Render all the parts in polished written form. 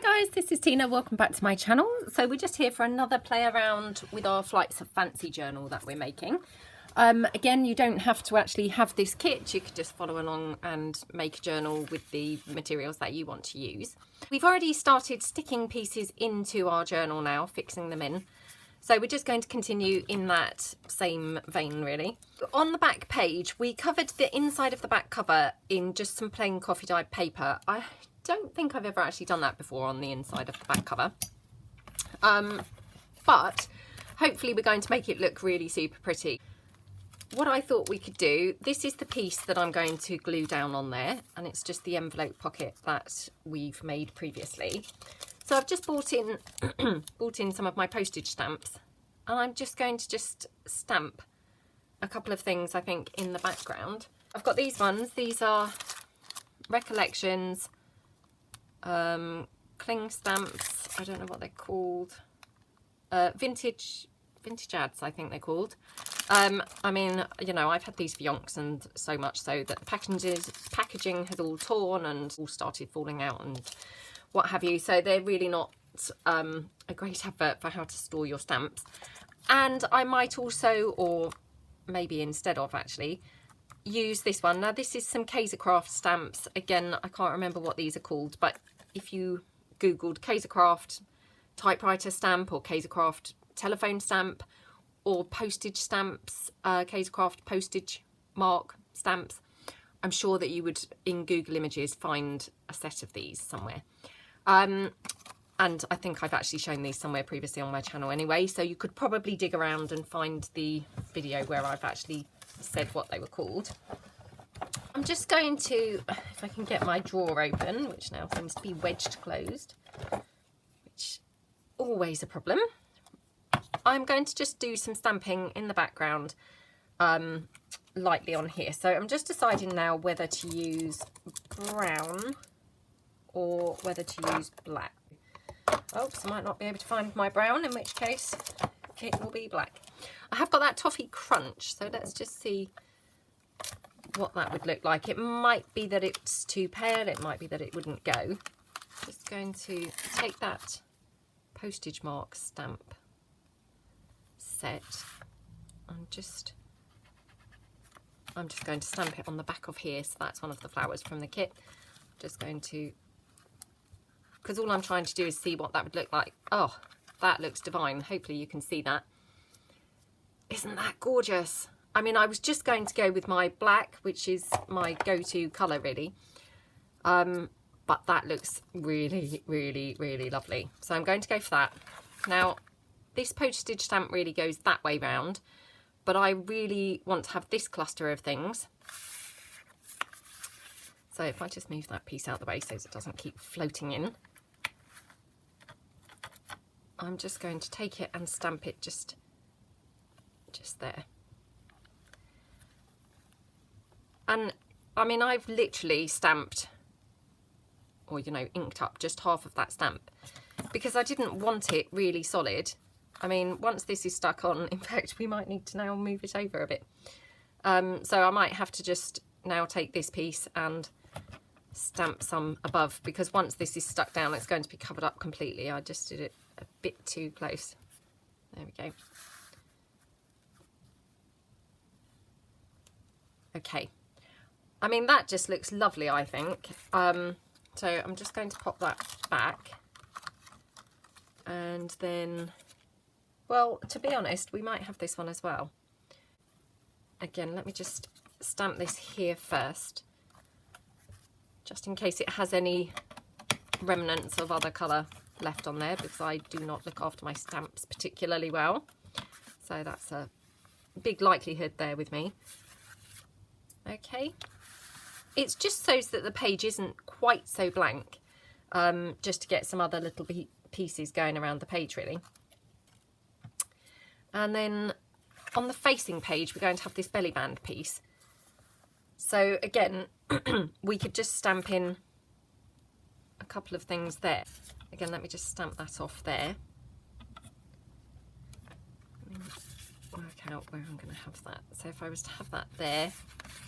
Hi guys, this is Tina. Welcome back to my channel. So we're just here for another play around with our Flights of Fancy journal that we're making. Again, you don't have to actually have this kit. You could just follow along and make a journal with the materials that you want to use. We've already started sticking pieces into our journal now, fixing them in. So we're just going to continue in that same vein really. On the back page, we covered the inside of the back cover in just some plain coffee dyed paper. I don't think I've ever actually done that before on the inside of the back cover. But hopefully we're going to make it look really super pretty. What I thought we could do, this is the piece that I'm going to glue down on there, and it's just the envelope pocket that we've made previously. So I've just bought in some of my postage stamps, and I'm just going to stamp a couple of things I think in the background. I've got these ones. These are Recollections, cling stamps. I don't know what they're called. Vintage ads, I think they're called. I mean, you know, I've had these for yonks, and so much so that the packaging has all torn and all started falling out and what have you. So they're really not a great advert for how to store your stamps. And I might also, or maybe instead of actually, use this one. Now this is some Kaisercraft stamps. Again, I can't remember what these are called, but if you googled Kaisercraft typewriter stamp or Kaisercraft telephone stamp or postage stamps, Kaisercraft postage mark stamps, I'm sure that you would in Google Images find a set of these somewhere. And I think I've actually shown these somewhere previously on my channel anyway, so you could probably dig around and find the video where I've actually said what they were called. I'm just going to, if I can get my drawer open, which now seems to be wedged closed, which always a problem. I'm going to just do some stamping in the background lightly on here. So I'm just deciding now whether to use brown or whether to use black. Oops, I might not be able to find my brown, in which case it will be black. I have got that toffee crunch, so let's just see what that would look like. It might be that it's too pale, it might be that it wouldn't go. Just going to take that postage mark stamp set. I'm just going to stamp it on the back of here, so that's one of the flowers from the kit. Just going to, because all I'm trying to do is see what that would look like. Oh, that looks divine. Hopefully you can see that. Isn't that gorgeous? I mean, I was just going to go with my black, which is my go-to colour really. But that looks really, really, really lovely. So I'm going to go for that. Now, this postage stamp really goes that way round, but I really want to have this cluster of things. So if I just move that piece out of the way so it doesn't keep floating in, I'm just going to take it and stamp it just there. And I mean, I've literally stamped, or you know, inked up just half of that stamp because I didn't want it really solid. I mean, once this is stuck on, in fact, we might need to now move it over a bit. So I might have to just now take this piece and stamp some above, because once this is stuck down, it's going to be covered up completely. I just did it a bit too close. There we go. Okay. I mean, that just looks lovely, I think. So I'm just going to pop that back. And then, well, to be honest, we might have this one as well. Again, let me just stamp this here first, just in case it has any remnants of other colour left on there, because I do not look after my stamps particularly well. So that's a big likelihood there with me. Okay. It's just so that the page isn't quite so blank, just to get some other little pieces going around the page really. And then on the facing page, we're going to have this belly band piece. So again, we could just stamp in a couple of things there. Again, let me just stamp that off there. Work out where I'm going to have that. So if I was to have that there,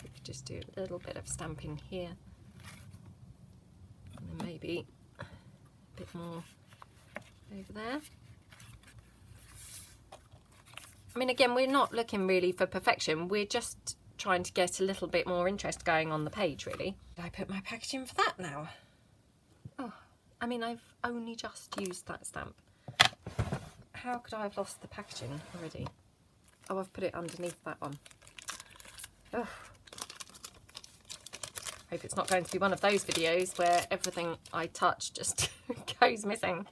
we could just do a little bit of stamping here, and then maybe bit more over there. I mean, again, we're not looking really for perfection. We're just trying to get a little bit more interest going on the page, really. Did I put my packaging for that now? Oh, I mean, I've only just used that stamp. How could I have lost the packaging already? Oh, I've put it underneath that one. Oh. Hope it's not going to be one of those videos where everything I touch just goes missing.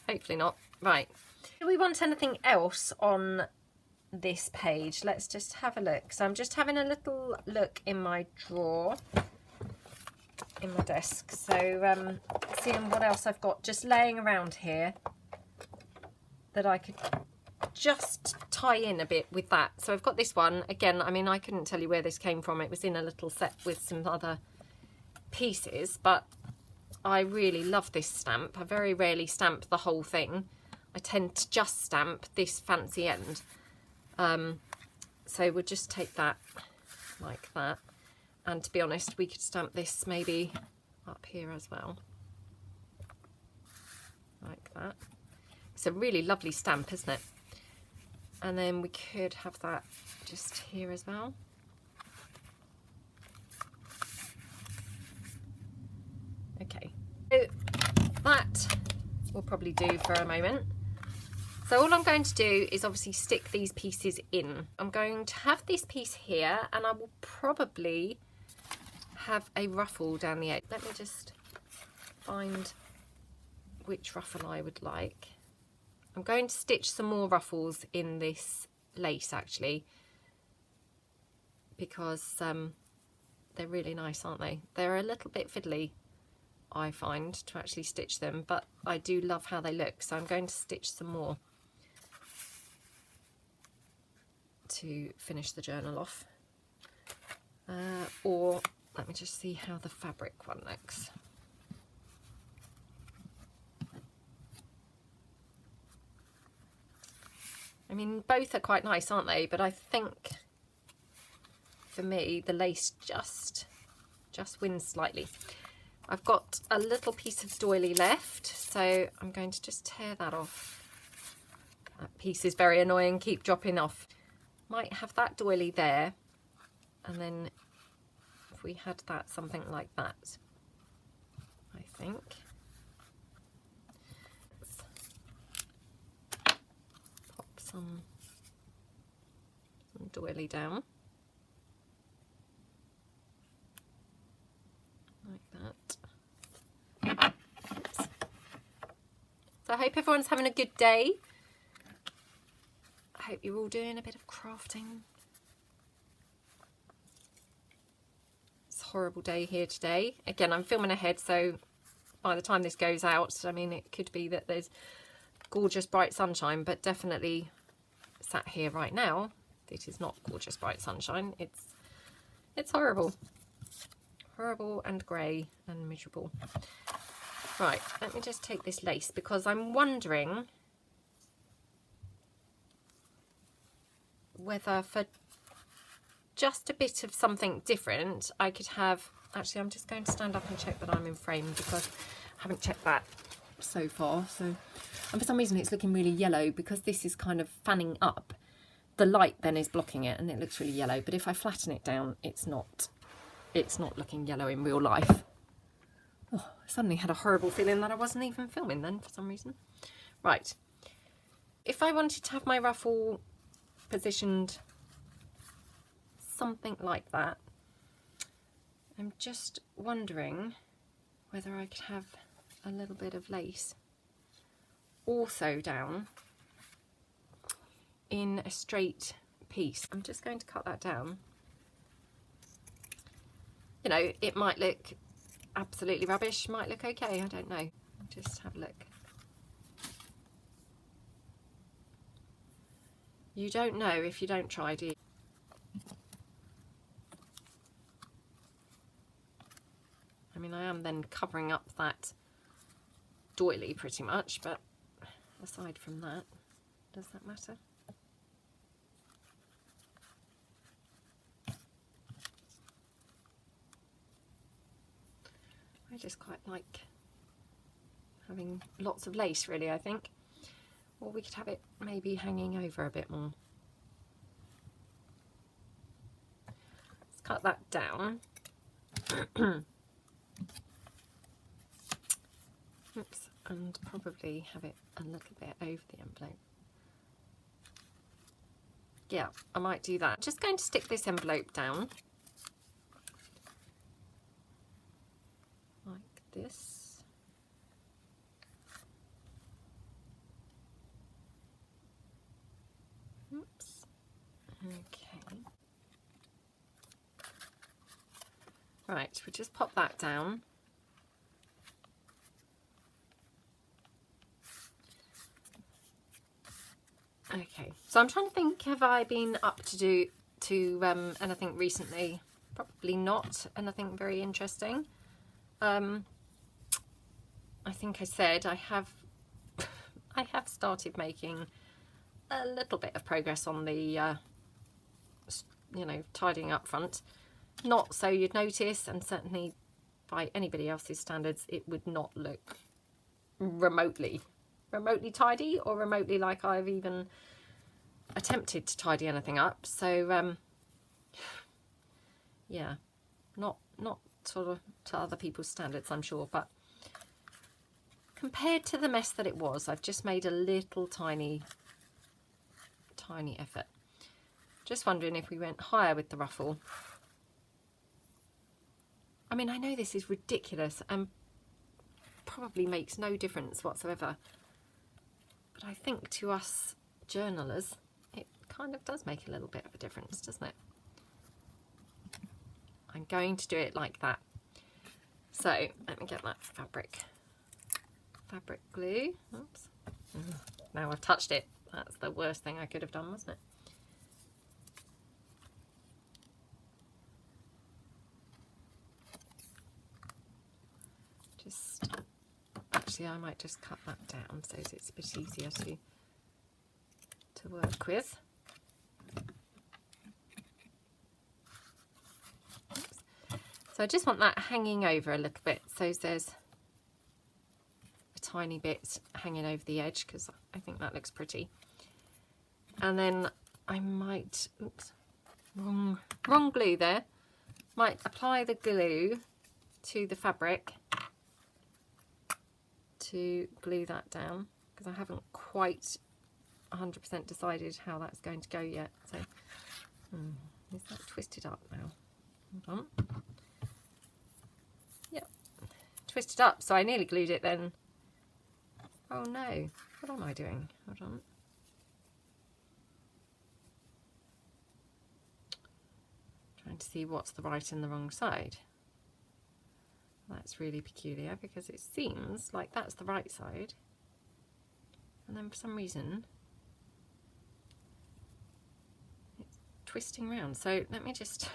Hopefully not. Right. Do we want anything else on this page? Let's just have a look. So I'm just having a little look in my drawer, in my desk. So seeing what else I've got just laying around here that I could just tie in a bit with that. So I've got this one. Again, I mean, I couldn't tell you where this came from. It was in a little set with some other pieces, but I really love this stamp. I very rarely stamp the whole thing. I tend to just stamp this fancy end. So we'll just take that like that. And to be honest, we could stamp this maybe up here as well. Like that. It's a really lovely stamp, isn't it? And then we could have that just here as well. Okay, so that will probably do for a moment. So all I'm going to do is obviously stick these pieces in. I'm going to have this piece here, and I will probably have a ruffle down the edge. Let me just find which ruffle I would like. I'm going to stitch some more ruffles in this lace actually, because they're really nice, aren't they? They're a little bit fiddly, I find, to actually stitch them, but I do love how they look, so I'm going to stitch some more to finish the journal off. Or let me just see how the fabric one looks. I mean, both are quite nice, aren't they? But I think for me the lace just wins slightly. I've got a little piece of doily left, so I'm going to just tear that off. That piece is very annoying, keep dropping off. Might have that doily there, and then if we had that, something like that, I think. Let's pop some doily down. Like that. Oops. So I hope everyone's having a good day. I hope you're all doing a bit of crafting. It's a horrible day here today. Again, I'm filming ahead, so by the time this goes out, I mean, it could be that there's gorgeous bright sunshine, but definitely sat here right now, it is not gorgeous bright sunshine. It's horrible. Horrible and grey and miserable. Right, let me just take this lace, because I'm wondering whether for just a bit of something different I could have, actually I'm just going to stand up and check that I'm in frame, because I haven't checked that so far. So, and for some reason it's looking really yellow because this is kind of fanning up. The light then is blocking it and it looks really yellow, but if I flatten it down, it's not looking yellow in real life. Oh, I suddenly had a horrible feeling that I wasn't even filming then for some reason. Right, if I wanted to have my ruffle positioned something like that, I'm just wondering whether I could have a little bit of lace also down in a straight piece. I'm just going to cut that down. You know, it might look absolutely rubbish, might look okay, I don't know. Just have a look. You don't know if you don't try, do you? I mean, I am then covering up that doily pretty much, but aside from that, does that matter? I just quite like having lots of lace really, I think. Or we could have it maybe hanging over a bit more. Let's cut that down. Oops, and probably have it a little bit over the envelope. Yeah, I might do that. Just going to stick this envelope down like this. Oops. Okay. Right, we'll just pop that down. Okay, so I'm trying to think, have I been up to anything recently? Probably not anything very interesting. I think I said I have started making a little bit of progress on the you know, tidying up front. Not so you'd notice, and certainly by anybody else's standards it would not look remotely tidy or remotely like I've even attempted to tidy anything up. So yeah, not sort of to other people's standards, I'm sure, but compared to the mess that it was, I've just made a little tiny effort. Just wondering if we went higher with the ruffle. I mean, I know this is ridiculous and probably makes no difference whatsoever, but I think to us journalers it kind of does make a little bit of a difference, doesn't it? I'm going to do it like that. So let me get that fabric glue. Oops. Now I've touched it. That's the worst thing I could have done, wasn't it? Actually, I might just cut that down so it's a bit easier to work with. Oops. So I just want that hanging over a little bit, so there's a tiny bit hanging over the edge, because I think that looks pretty. And then I might, oops, wrong glue there, might apply the glue to the fabric to glue that down, because I haven't quite 100% decided how that's going to go yet. So is that twisted up now? Hold on. Yep, twisted up, so I nearly glued it then. Oh no, what am I doing? Hold on. Trying to see what's the right and the wrong side. That's really peculiar, because it seems like that's the right side, and then for some reason it's twisting around. So let me just,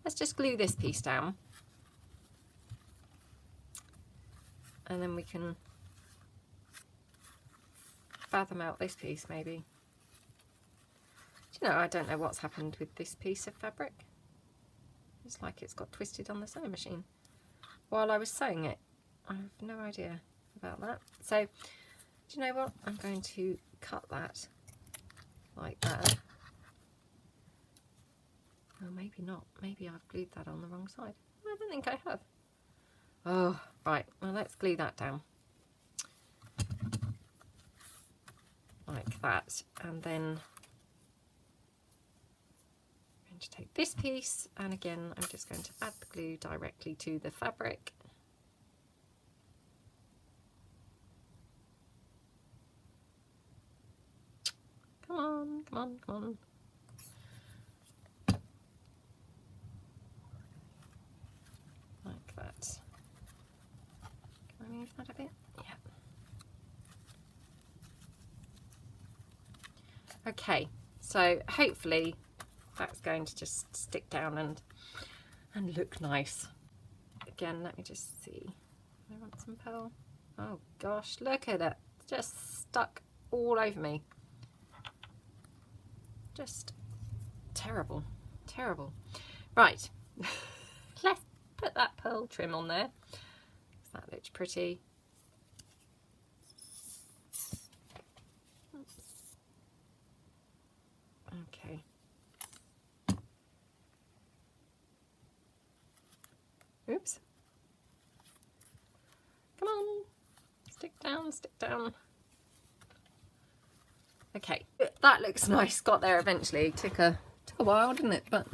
let's just glue this piece down, and then we can fathom out this piece maybe. Do you know, I don't know what's happened with this piece of fabric. It's like it's got twisted on the sewing machine while I was sewing it. I have no idea about that. So, do you know what? I'm going to cut that like that. Oh, maybe not. Maybe I've glued that on the wrong side. I don't think I have. Oh, right. Well, let's glue that down. Like that. And then I'm going to take this piece, and again I'm just going to add the glue directly to the fabric. Come on, come on, come on. Like that. Can I move that a bit? Yeah. Okay, so hopefully that's going to just stick down and look nice. Again, let me just see. I want some pearl. Oh gosh, look at it. It's just stuck all over me. Just terrible, terrible. Right, let's put that pearl trim on there. That looks pretty. Okay. Oops. Come on. Stick down, stick down. Okay, that looks nice. Got there eventually. Took a while, didn't it? But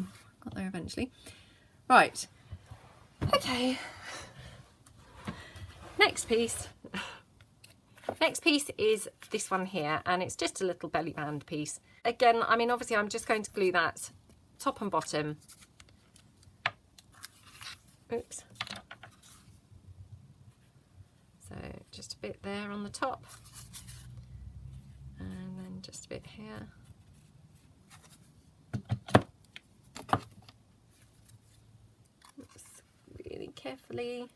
got there eventually. Right. Okay. Next piece. Next piece is this one here, and it's just a little belly band piece. Again, I mean, obviously I'm just going to glue that top and bottom. Oops. So just a bit there on the top, and then just a bit here. Oops. Really carefully.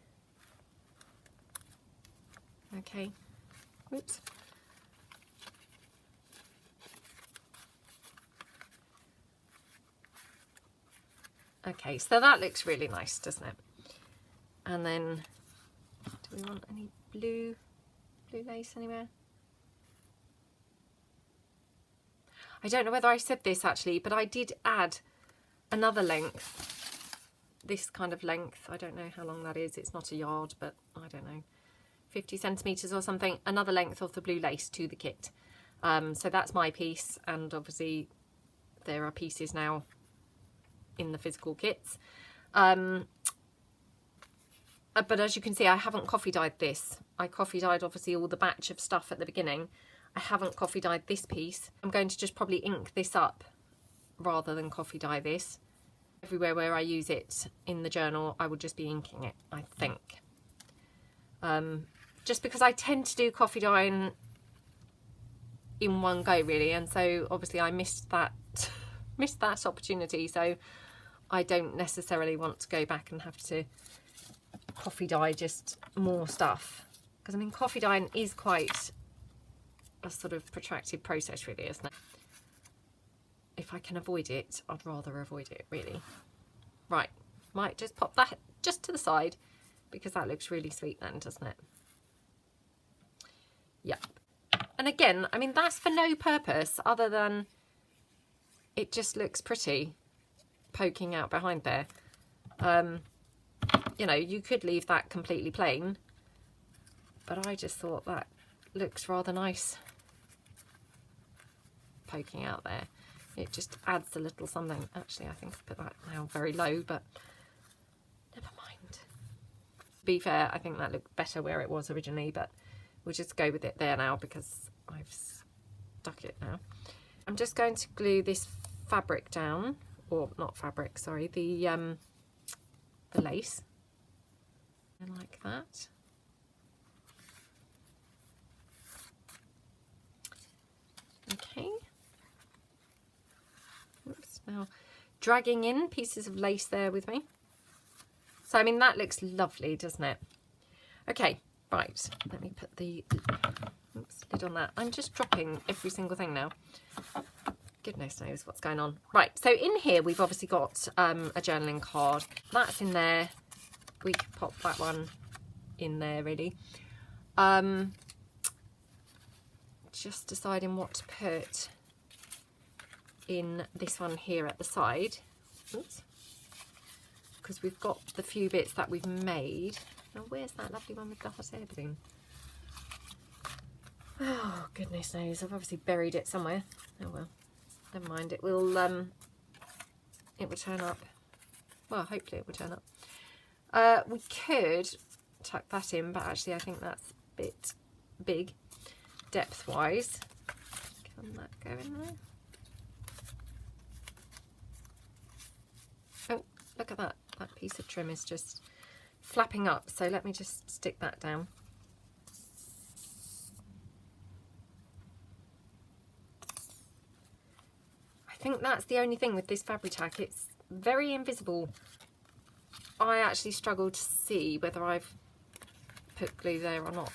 Okay. Oops. Okay, so that looks really nice, doesn't it? And then, do we want any blue lace anywhere? I don't know whether I said this actually, but I did add another length, this kind of length. I don't know how long that is. It's not a yard, but I don't know, 50 centimetres or something, another length of the blue lace to the kit. So that's my piece, and obviously there are pieces now in the physical kits. But as you can see, I haven't coffee dyed this. I coffee dyed obviously all the batch of stuff at the beginning. I haven't coffee dyed this piece. I'm going to just probably ink this up rather than coffee dye this. Everywhere where I use it in the journal, I would just be inking it, I think. Just because I tend to do coffee dyeing in one go really, and so obviously I missed that opportunity, so I don't necessarily want to go back and have to coffee dye just more stuff, because I mean coffee dyeing is quite a sort of protracted process really, isn't it? If I can avoid it, I'd rather avoid it really. Right, might just pop that just to the side because that looks really sweet then, doesn't it? Yep. And again, I mean, that's for no purpose other than it just looks pretty poking out behind there. You know, you could leave that completely plain, but I just thought that looks rather nice poking out there. It just adds a little something. Actually, I think I've put that now very low, but never mind. To be fair, I think that looked better where it was originally, but we'll just go with it there now because I've stuck it now. I'm just going to glue this fabric down, or not fabric, sorry, the lace, like that. Okay. Oops, now dragging in pieces of lace there with me. So I mean that looks lovely, doesn't it? Okay, right, let me put the lid on that. I'm just dropping every single thing now. Goodness knows what's going on. Right, so in here we've obviously got a journaling card. That's in there. We could pop that one in there really. Just deciding what to put in this one here at the side. Oops. Because we've got the few bits that we've made. Now where's that lovely one with the hot air balloon? Oh goodness knows, I've obviously buried it somewhere. Oh well, never mind, it will turn up. Well, hopefully it will turn up. We could tuck that in, but actually I think that's a bit big depth wise. Can that go in there? Oh, look at that. That piece of trim is just flapping up. So let me just stick that down. I think that's the only thing with this Fabri-Tac. It's very invisible. I actually struggle to see whether I've put glue there or not.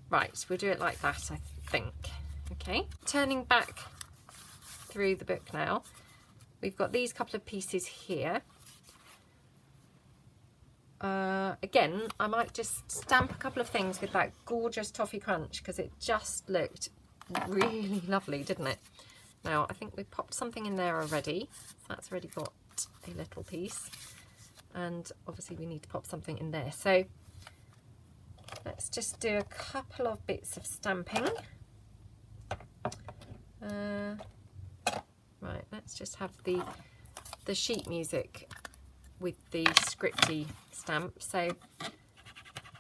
Right, we'll do it like that, I think. Okay, turning back through the book now, we've got these couple of pieces here. Again, I might just stamp a couple of things with that gorgeous toffee crunch because it just looked really lovely, didn't it? Now I think we've popped something in there already. That's already got a little piece, and obviously we need to pop something in there. So let's just do a couple of bits of stamping. Right, let's just have the sheet music with the scripty stamp. So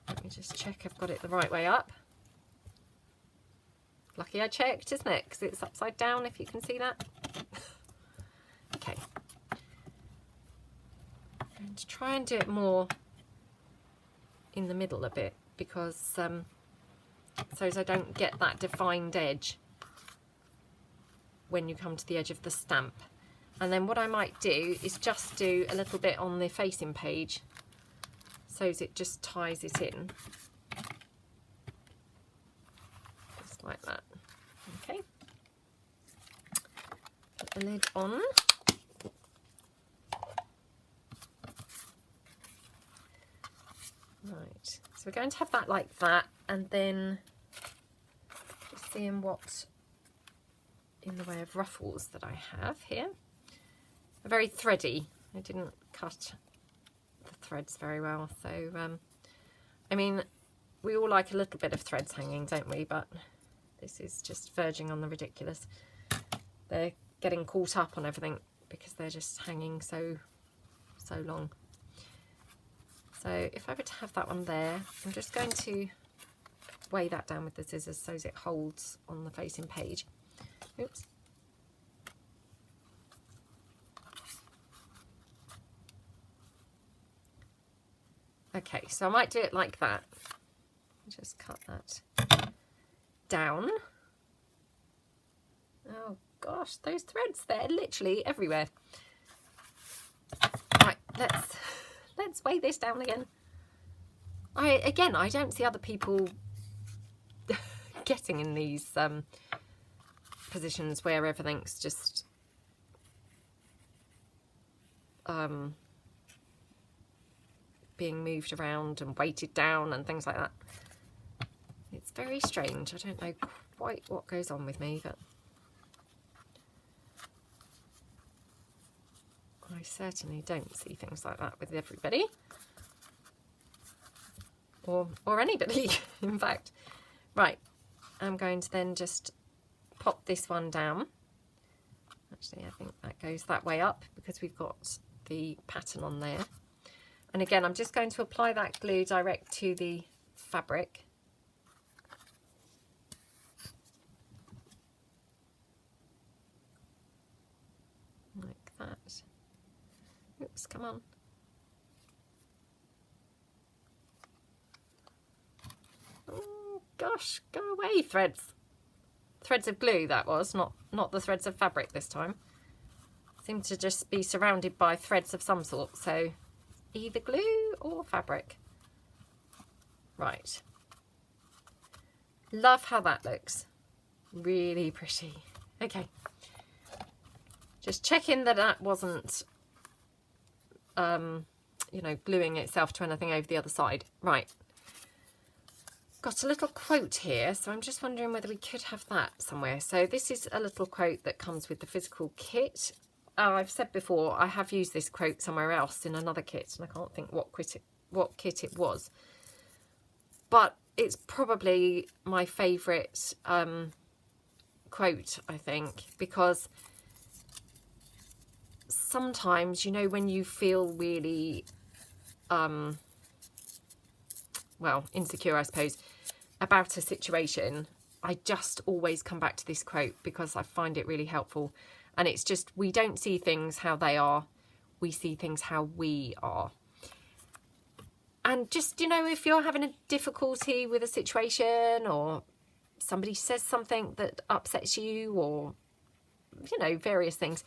let me just check I've got it the right way up. Lucky I checked, isn't it? Because it's upside down, if you can see that. Okay. I'm going to try and do it more in the middle a bit, because so as I don't get that defined edge when you come to the edge of the stamp. And then what I might do is just do a little bit on the facing page, so as it just ties it in. Just like that. Okay. Put the lid on. Right, so we're going to have that like that, and then just seeing what in the way of ruffles that I have here. They're very thready. I didn't cut the threads very well, so I mean, we all like a little bit of threads hanging, don't we? But this is just verging on the ridiculous. They're getting caught up on everything because they're just hanging so long. So if I were to have that one there, I'm just going to weigh that down with the scissors so as it holds on the facing page. Oops. Okay, so I might do it like that. Just cut that down. Oh gosh, those threads, they're literally everywhere. Right, let's weigh this down again. I don't see other people getting in these positions where everything's just being moved around and weighted down and things like that. It's very strange. I don't know quite what goes on with me, but I certainly don't see things like that with everybody, or anybody in fact. Right, I'm going to then just pop this one down. Actually, I think that goes that way up because we've got the pattern on there. And again, I'm just going to apply that glue direct to the fabric. Like that. Oops, come on. Oh gosh, go away, threads. Threads of glue that was, not the threads of fabric this time. Seem to just be surrounded by threads of some sort, so either glue or fabric. Right. Love how that looks. Really pretty. Okay. Just checking that that wasn't, you know, gluing itself to anything over the other side. Right. Got a little quote here, so I'm just wondering whether we could have that somewhere. So this is a little quote that comes with the physical kit. I've said before, I have used this quote somewhere else in another kit, and I can't think what kit it was. But it's probably my favourite quote, I think, because sometimes, you know, when you feel really, well, insecure, I suppose, about a situation, I just always come back to this quote because I find it really helpful. And it's just, we don't see things how they are, we see things how we are. And just, you know, if you're having a difficulty with a situation, or somebody says something that upsets you, or, you know, various things,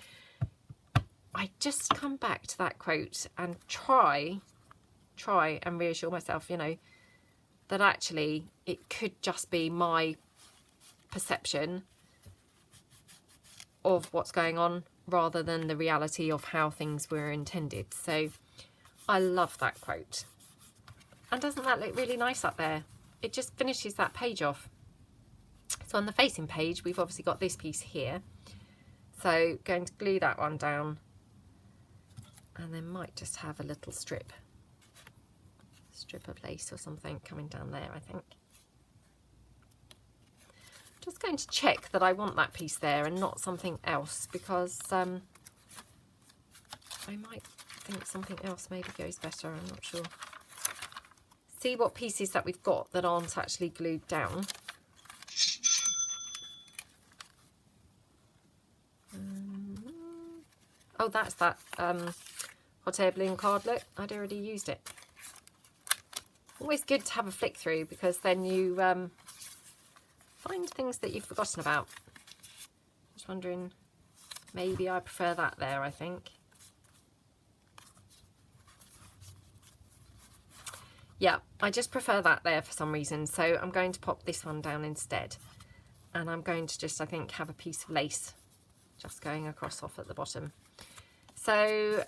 I just come back to that quote and try and reassure myself, you know, that actually it could just be my perception of what's going on rather than the reality of how things were intended. So I love that quote. And doesn't that look really nice up there? It just finishes that page off. So on the facing page, we've obviously got this piece here. So going to glue that one down, and then might just have a little strip of lace or something coming down there, I think. Just going to check that I want that piece there and not something else, because I might think something else maybe goes better, I'm not sure. See what pieces that we've got that aren't actually glued down. Oh, that's that hot air balloon card, look, I'd already used it. Always good to have a flick through, because then you find things that you've forgotten about. Just wondering, maybe I prefer that there, I think. Yeah, I just prefer that there for some reason, so I'm going to pop this one down instead. And I'm going to just, I think, have a piece of lace just going across off at the bottom. So,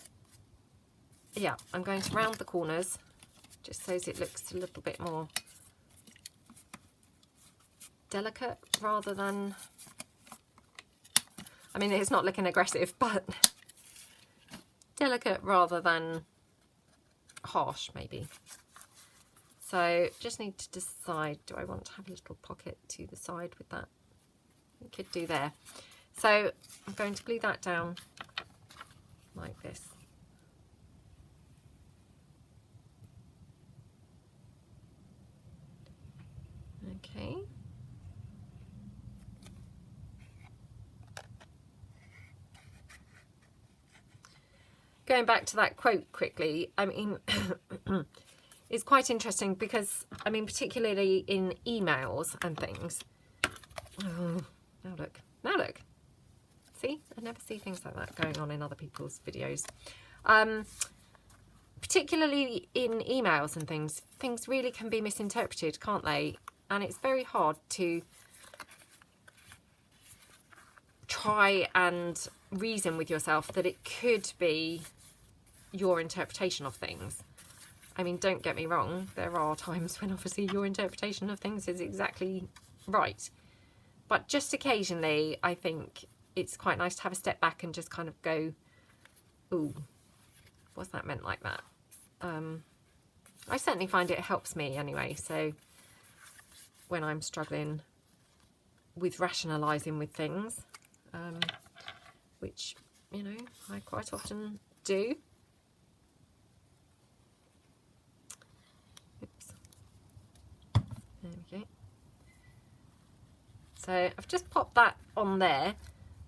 yeah, I'm going to round the corners, just so as it looks a little bit more delicate rather than, I mean, it's not looking aggressive, but delicate rather than harsh, maybe. So just need to decide, do I want to have a little pocket to the side with that? I could do there. So I'm going to glue that down like this. Okay. Going back to that quote quickly, I mean, it's quite interesting because, I mean, particularly in emails and things. Oh, now look. See, I never see things like that going on in other people's videos. Particularly in emails and things really can be misinterpreted, can't they? And it's very hard to try and reason with yourself that it could be your interpretation of things. I mean, don't get me wrong, there are times when obviously your interpretation of things is exactly right. But just occasionally, I think it's quite nice to have a step back and just kind of go, ooh, was that meant like that? I certainly find it helps me anyway. So when I'm struggling with rationalising with things, which, you know, I quite often do. Oops. There we go. So I've just popped that on there,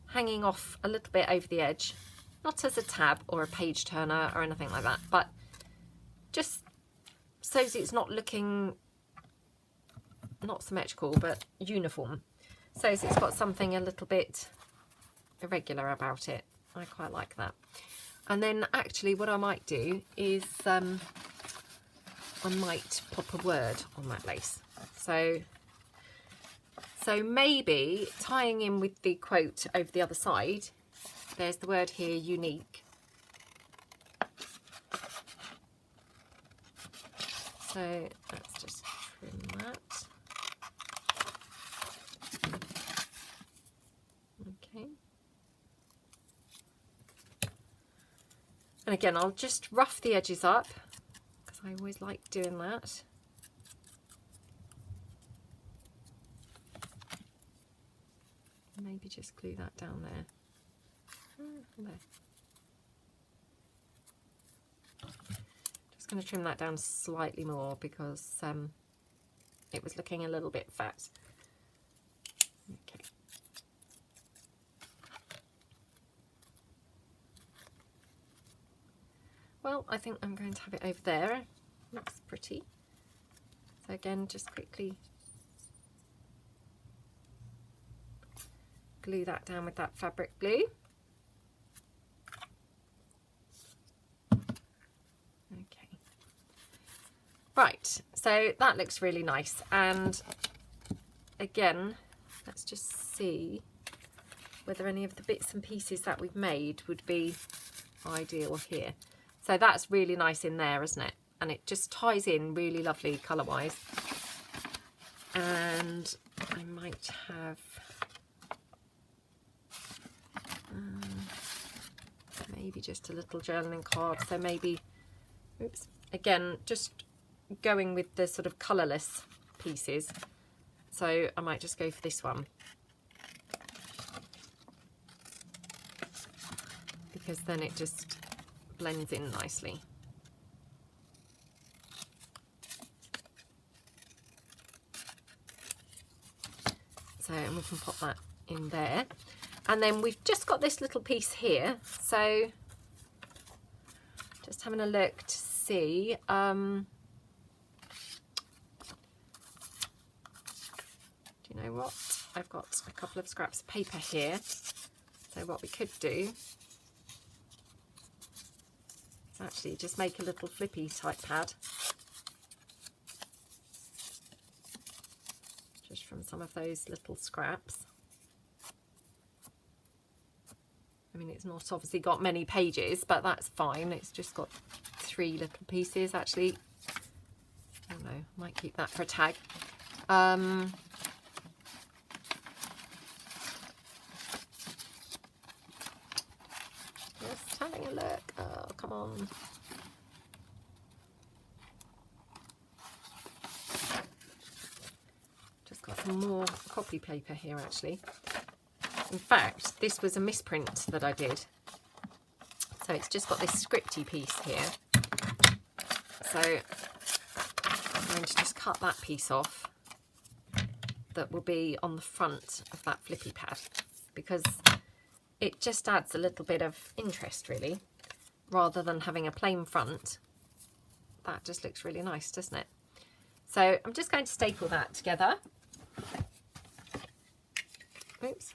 hanging off a little bit over the edge, not as a tab or a page turner or anything like that, but just so it's not looking, not symmetrical, but uniform. So it's got something a little bit irregular about it. I quite like that. And then actually what I might do is I might pop a word on that lace. So maybe tying in with the quote over the other side, there's the word here, unique. So let's just trim that. Okay. And again, I'll just rough the edges up because I always like doing that. Maybe just glue that down there. There. Just going to trim that down slightly more because it was looking a little bit fat. Okay. Well, I think I'm going to have it over there. Looks pretty. So again, just quickly glue that down with that fabric glue. Okay. Right, so that looks really nice. And again, let's just see whether any of the bits and pieces that we've made would be ideal here. So that's really nice in there, isn't it? And it just ties in really lovely colour-wise. And I might have Maybe just a little journaling card. So maybe, oops, again, just going with the sort of colourless pieces. So I might just go for this one, because then it just blends in nicely. So, and we can pop that in there. And then we've just got this little piece here. So just having a look to see. Do you know what? I've got a couple of scraps of paper here. So what we could do is actually just make a little flippy type pad. Just from some of those little scraps. I mean, it's not obviously got many pages, but that's fine. It's just got 3 little pieces actually. I don't know, might keep that for a tag. Just having a look. Oh, come on. Just got some more copy paper here actually. In fact, this was a misprint that I did. So it's just got this scripty piece here. So I'm going to just cut that piece off. That will be on the front of that flippy pad, because it just adds a little bit of interest really, rather than having a plain front. That just looks really nice, doesn't it? So I'm just going to staple that together. Oops.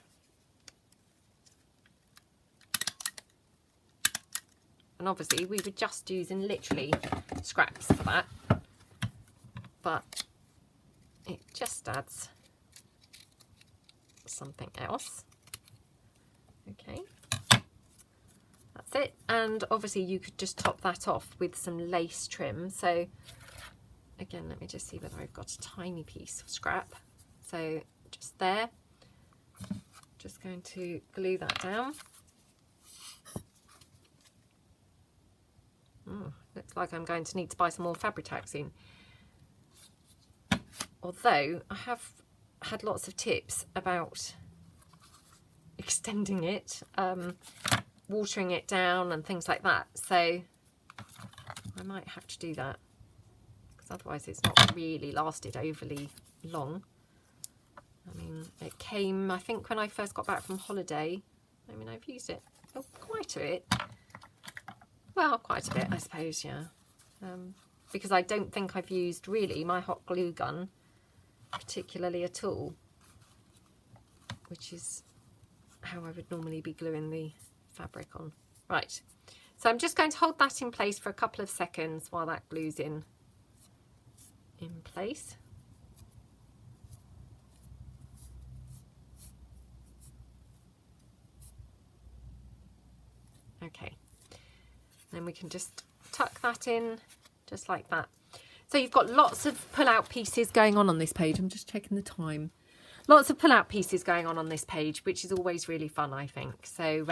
And obviously we were just using literally scraps for that, but it just adds something else. Okay, that's it. And obviously you could just top that off with some lace trim. So again, let me just see whether I've got a tiny piece of scrap. So just there, just going to glue that down. Looks like I'm going to need to buy some more Fabri-Tac soon. Although I have had lots of tips about extending it, watering it down and things like that. So I might have to do that, because otherwise it's not really lasted overly long. I mean, it came, I think, when I first got back from holiday. I mean, I've used it quite a bit. Well, quite a bit, I suppose, yeah. Because I don't think I've used, really, my hot glue gun particularly at all, which is how I would normally be gluing the fabric on. Right, so I'm just going to hold that in place for a couple of seconds while that glues in place. Okay. Then we can just tuck that in just like that. So you've got lots of pull-out pieces going on this page. I'm just checking the time. Lots of pull-out pieces going on this page, which is always really fun, I think. So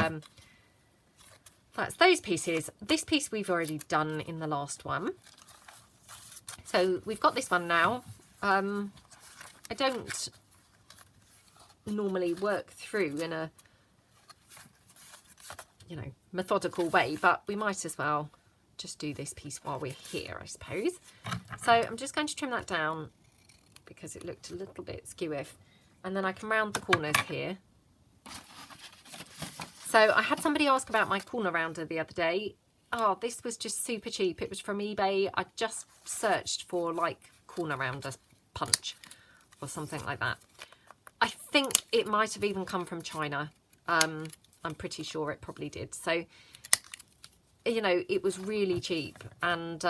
that's those pieces. This piece we've already done in the last one. So we've got this one now. I don't normally work through in a, you know, methodical way, but we might as well just do this piece while we're here, I suppose. So I'm just going to trim that down because it looked a little bit skew-iff, and then I can round the corners here. So I had somebody ask about my corner rounder the other day. Oh, this was just super cheap. It was from eBay. I just searched for like corner rounder punch or something like that. I think it might have even come from China. I'm pretty sure it probably did. So, you know, it was really cheap, and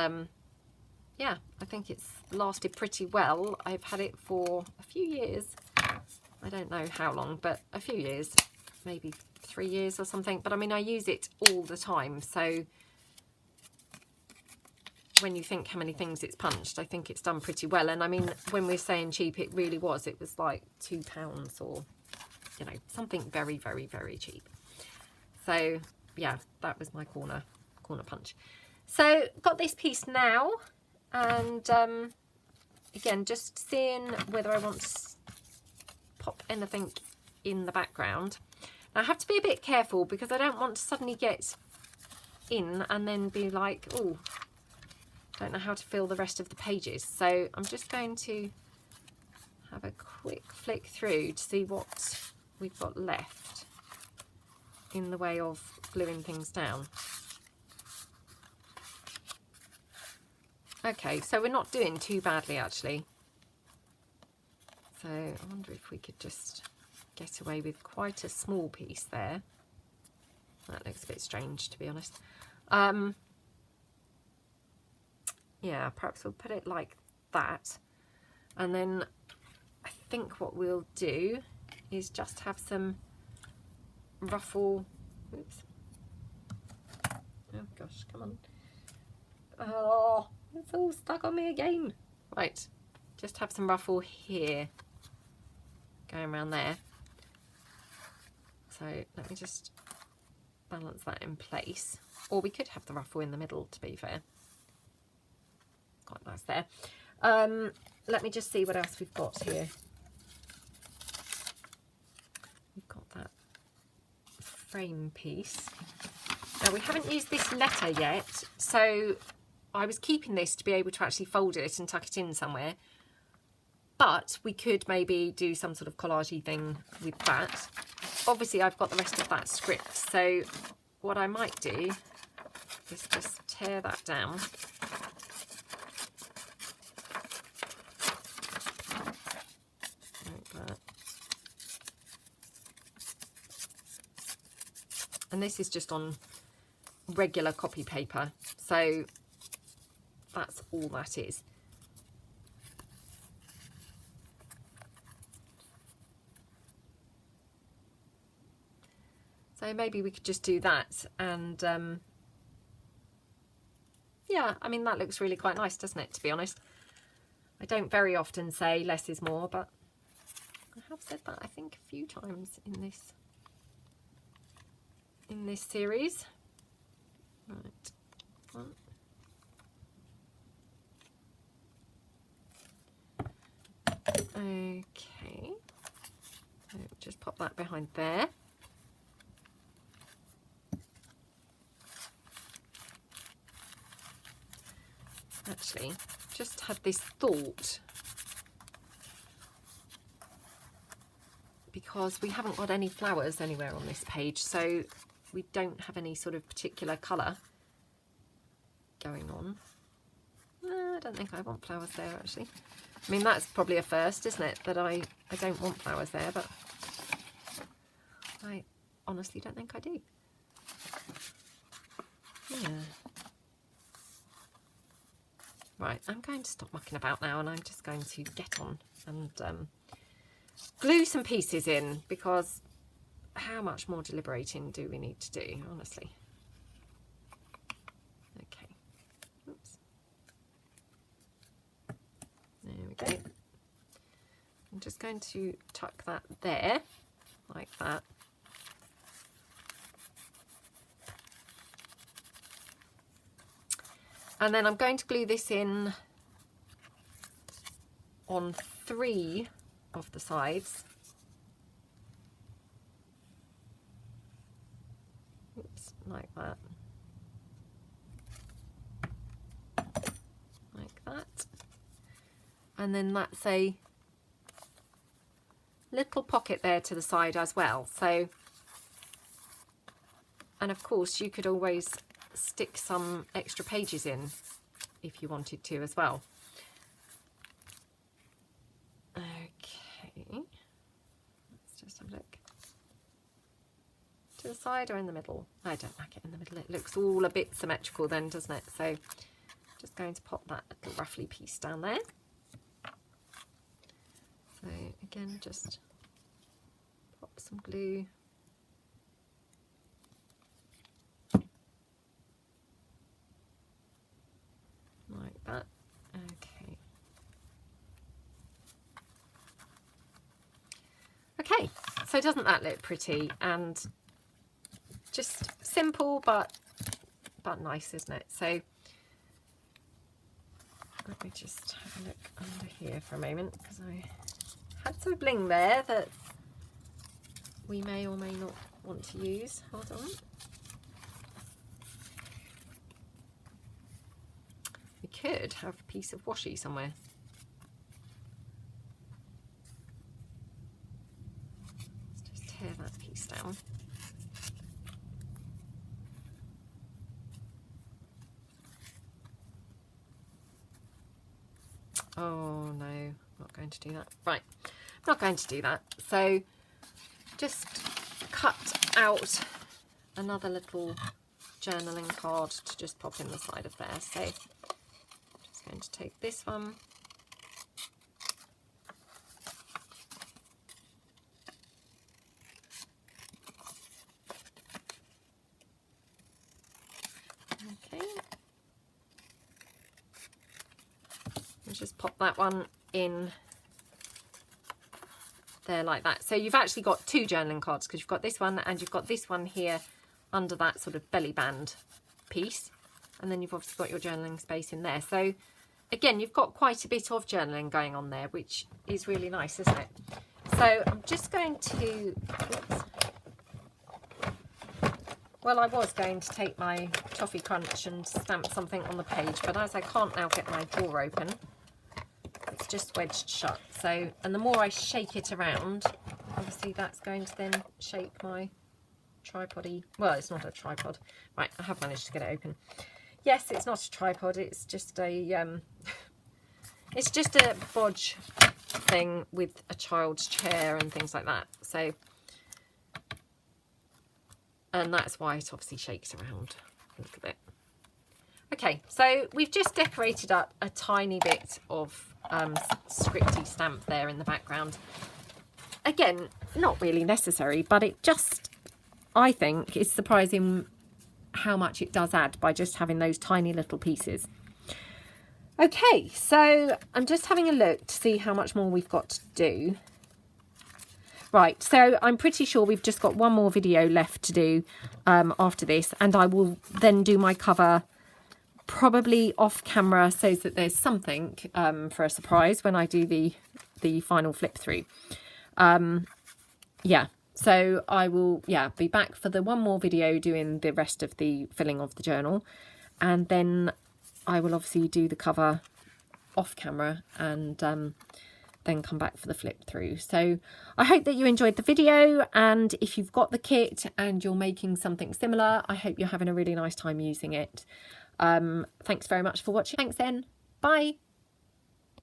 yeah, I think it's lasted pretty well. I've had it for a few years. I don't know how long, but a few years, maybe 3 years or something. But I mean, I use it all the time. So when you think how many things it's punched, I think it's done pretty well. And I mean, when we're saying cheap, it really was. It was like £2 or, you know, something very, very, very cheap. So yeah, that was my corner punch. So got this piece now, and again, just seeing whether I want to pop anything in the background. Now, I have to be a bit careful because I don't want to suddenly get in and then be like, oh, don't know how to fill the rest of the pages. So I'm just going to have a quick flick through to see what we've got left in the way of gluing things down. Okay, so we're not doing too badly actually. So I wonder if we could just get away with quite a small piece there. That looks a bit strange, to be honest. Yeah, perhaps we'll put it like that. And then I think what we'll do is just have some ruffle. Oops. Oh gosh, come on. Oh, it's all stuck on me again. Right, just have some ruffle here, going around there. So let me just balance that in place. Or we could have the ruffle in the middle, to be fair. Quite nice there. Let me just see what else we've got here. We've got that frame piece. Now we haven't used this letter yet, so I was keeping this to be able to actually fold it and tuck it in somewhere. But we could maybe do some sort of collagey thing with that. Obviously I've got the rest of that script, so what I might do is just tear that down. Like that. And this is just on regular copy paper, so that's all that is. So maybe we could just do that, and yeah, I mean that looks really quite nice, doesn't it, to be honest. I don't very often say less is more, but I have said that I think a few times in this series. Right. One. Okay, so just pop that behind there. Actually, just had this thought, because we haven't got any flowers anywhere on this page, so we don't have any sort of particular colour going on. No, I don't think I want flowers there actually. I mean, that's probably a first, isn't it, that I don't want flowers there, but I honestly don't think I do. Yeah. Right, I'm going to stop mucking about now, and I'm just going to get on and glue some pieces in, because how much more deliberating do we need to do, honestly? Okay. Oops. There we go. I'm just going to tuck that there, like that. And then I'm going to glue this in on 3 of the sides. Oops, like that. Like that. And then that's a little pocket there to the side as well. So, and of course you could always stick some extra pages in if you wanted to as well. Okay, let's just have a look. To the side or in the middle? I don't like it in the middle. It looks all a bit symmetrical then, doesn't it? So just going to pop that little ruffly piece down there. So again, just pop some glue. Like that. Okay. Okay, so doesn't that look pretty? And just simple but nice, isn't it? So let me just have a look under here for a moment, because I had some bling there that we may or may not want to use. Hold on. We could have a piece of washi somewhere. Let's just tear that piece down. Oh no, not going to do that. Right, not going to do that. So just cut out another little journaling card to just pop in the side of there. So I'm just going to take this one. Okay. And just pop that one in there like that. So you've actually got two journaling cards, because you've got this one and you've got this one here under that sort of belly band piece, and then you've obviously got your journaling space in there. So again, you've got quite a bit of journaling going on there, which is really nice, isn't it? So I'm just going to, oops. Well, I was going to take my Toffee Crunch and stamp something on the page, but as I can't now get my drawer open, it's just wedged shut. So, and the more I shake it around, obviously that's going to then shake my tripod-y. Well, it's not a tripod. Right, I have managed to get it open. Yes, it's not a tripod. It's just a it's just a bodge thing with a child's chair and things like that. So, and that's why it obviously shakes around a little bit. Okay, so we've just decorated up a tiny bit of scripty stamp there in the background. Again, not really necessary, but it just, I think, is surprising how much it does add by just having those tiny little pieces. Okay, so I'm just having a look to see how much more we've got to do. Right, so I'm pretty sure we've just got one more video left to do after this, and I will then do my cover probably off camera so that there's something for a surprise when I do the final flip through. Yeah, so I will be back for the one more video doing the rest of the filling of the journal, and then I will obviously do the cover off camera and then come back for the flip through. So I hope that you enjoyed the video, and if you've got the kit and you're making something similar, I hope you're having a really nice time using it. Thanks very much for watching. Thanks then. Bye.